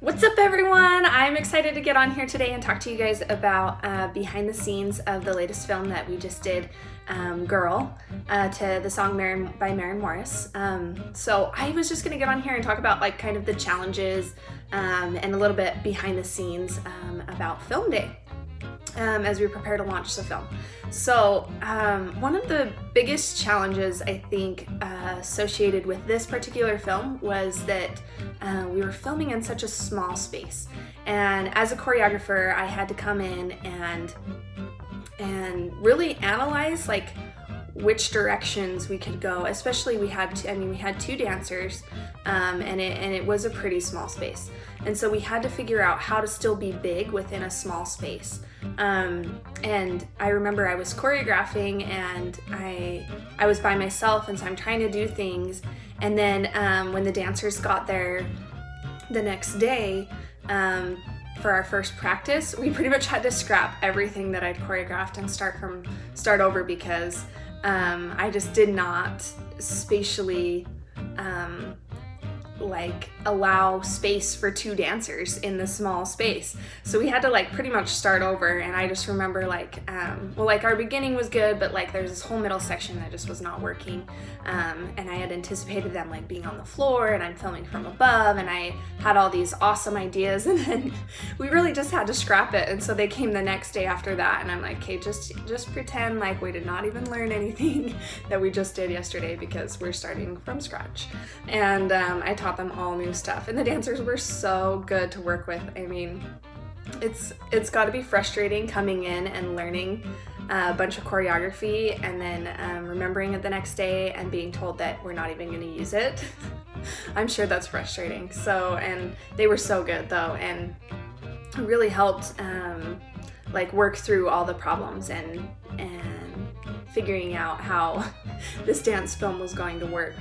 What's up, everyone? I'm excited to get on here today and talk to you guys about behind the scenes of the latest film that we just did, Girl, to the song by Maren Morris. So I was just gonna get on here and talk about like kind of the challenges and a little bit behind the scenes about film day as we prepare to launch the film. So one of the biggest challenges I think associated with this particular film was that we were filming in such a small space, and as a choreographer I had to come in and really analyze like which directions we could go, especially we had two dancers, and it was a pretty small space, and so we had to figure out how to still be big within a small space. And I remember I was choreographing and I was by myself, and so I'm trying to do things, and then when the dancers got there the next day for our first practice, we pretty much had to scrap everything that I'd choreographed and start over because I just did not spatially like allow space for two dancers in the small space. So we had to like pretty much start over, and I just remember like our beginning was good, but like there's this whole middle section that just was not working, and I had anticipated them like being on the floor, and I'm filming from above, and I had all these awesome ideas, and then we really just had to scrap it. And so they came the next day after that, and I'm like, okay, just pretend like we did not even learn anything that we just did yesterday, because we're starting from scratch. And I taught them all new stuff, and the dancers were so good to work with. I mean, it's got to be frustrating coming in and learning a bunch of choreography and then remembering it the next day and being told that we're not even going to use it. I'm sure that's frustrating. So, and they were so good though, and really helped like work through all the problems and figuring out how this dance film was going to work.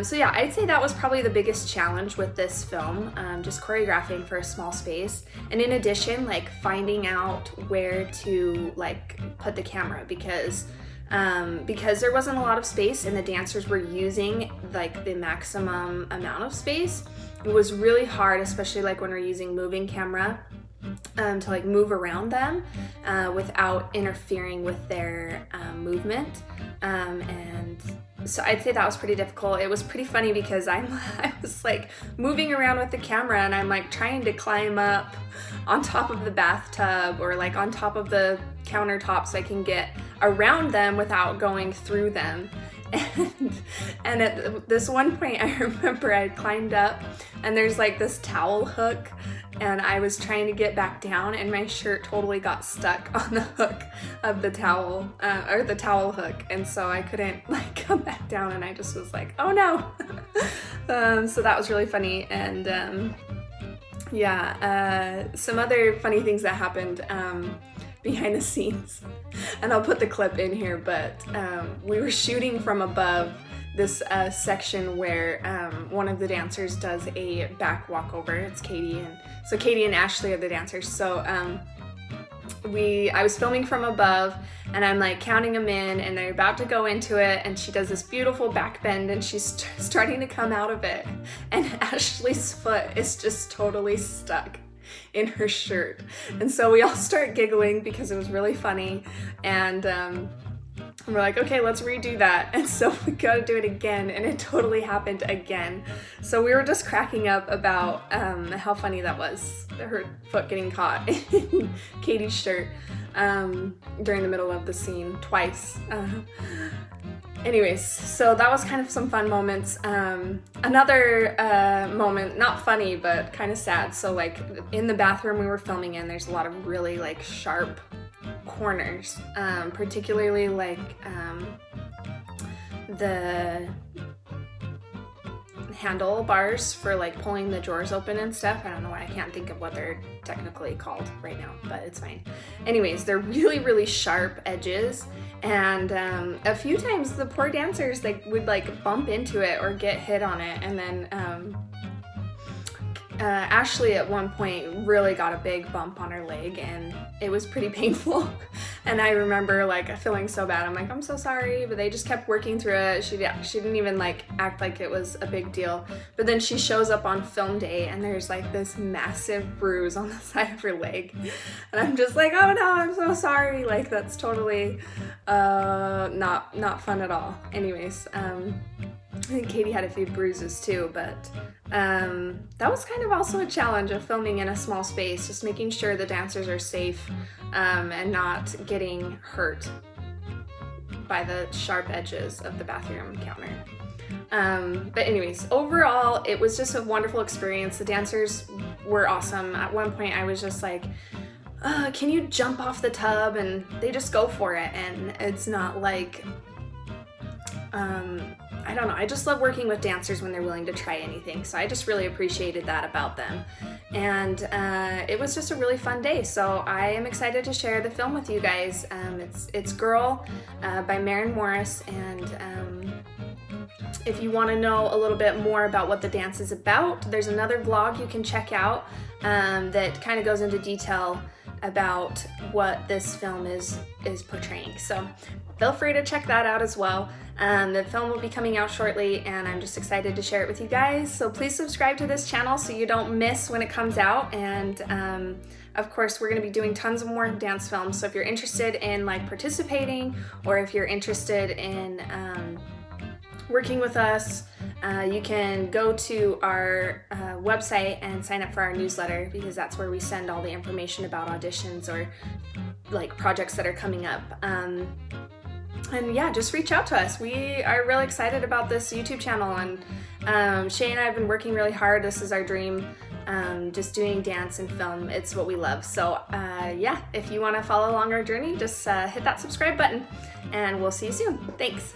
So yeah, I'd say that was probably the biggest challenge with this film, just choreographing for a small space. And in addition, like finding out where to like put the camera, because there wasn't a lot of space and the dancers were using like the maximum amount of space. It was really hard, especially like when we're using moving camera, to like move around them without interfering with their movement, and so I'd say that was pretty difficult. It was pretty funny because I was like moving around with the camera, and I'm like trying to climb up on top of the bathtub or like on top of the countertop so I can get around them without going through them. And at this one point I remember I climbed up and there's like this towel hook, and I was trying to get back down and my shirt totally got stuck on the hook of the towel, or the towel hook, and so I couldn't like come back down, and I just was like, oh no. So that was really funny. And some other funny things that happened behind the scenes, and I'll put the clip in here, but we were shooting from above this section where one of the dancers does a back walkover. It's Katie, and so Katie and Ashley are the dancers. So I was filming from above, and I'm like counting them in, and they're about to go into it, and she does this beautiful back bend, and she's starting to come out of it, and Ashley's foot is just totally stuck in her shirt. And so we all start giggling because it was really funny, and we're like, okay, let's redo that. And so we gotta do it again, and it totally happened again. So we were just cracking up about how funny that was, her foot getting caught in Katie's shirt during the middle of the scene twice. Anyways, so that was kind of some fun moments. Another moment, not funny, but kind of sad. So like in the bathroom we were filming in, there's a lot of really like sharp corners, particularly like the handlebars for like pulling the drawers open and stuff. I don't know why I can't think of what they're technically called right now, but it's fine. Anyways, they're really, really sharp edges, and a few times the poor dancers like would like bump into it or get hit on it, and then Ashley at one point really got a big bump on her leg, and it was pretty painful. And I remember like feeling so bad. I'm like, I'm so sorry, but they just kept working through it. She didn't even like act like it was a big deal. But then she shows up on film day and there's like this massive bruise on the side of her leg. And I'm just like, oh no, I'm so sorry. Like that's totally not fun at all. Anyways, I think Katie had a few bruises too, but that was kind of also a challenge of filming in a small space, just making sure the dancers are safe and not getting hurt by the sharp edges of the bathroom counter. But anyways, overall, it was just a wonderful experience. The dancers were awesome. At one point, I was just like, can you jump off the tub? And they just go for it. And it's not like, I don't know, I just love working with dancers when they're willing to try anything. So I just really appreciated that about them. And it was just a really fun day. So I am excited to share the film with you guys. It's Girl by Maren Morris. And if you want to know a little bit more about what the dance is about, there's another vlog you can check out that kind of goes into detail about what this film is portraying. So feel free to check that out as well. The film will be coming out shortly and I'm just excited to share it with you guys. So please subscribe to this channel so you don't miss when it comes out. And of course, we're going to be doing tons of more dance films. So if you're interested in like participating, or if you're interested in working with us, you can go to our website and sign up for our newsletter, because that's where we send all the information about auditions or like projects that are coming up. And yeah, just reach out to us. We are really excited about this YouTube channel, and Shay and I have been working really hard. This is our dream, just doing dance and film. It's what we love. So yeah, if you want to follow along our journey, just hit that subscribe button and we'll see you soon. Thanks.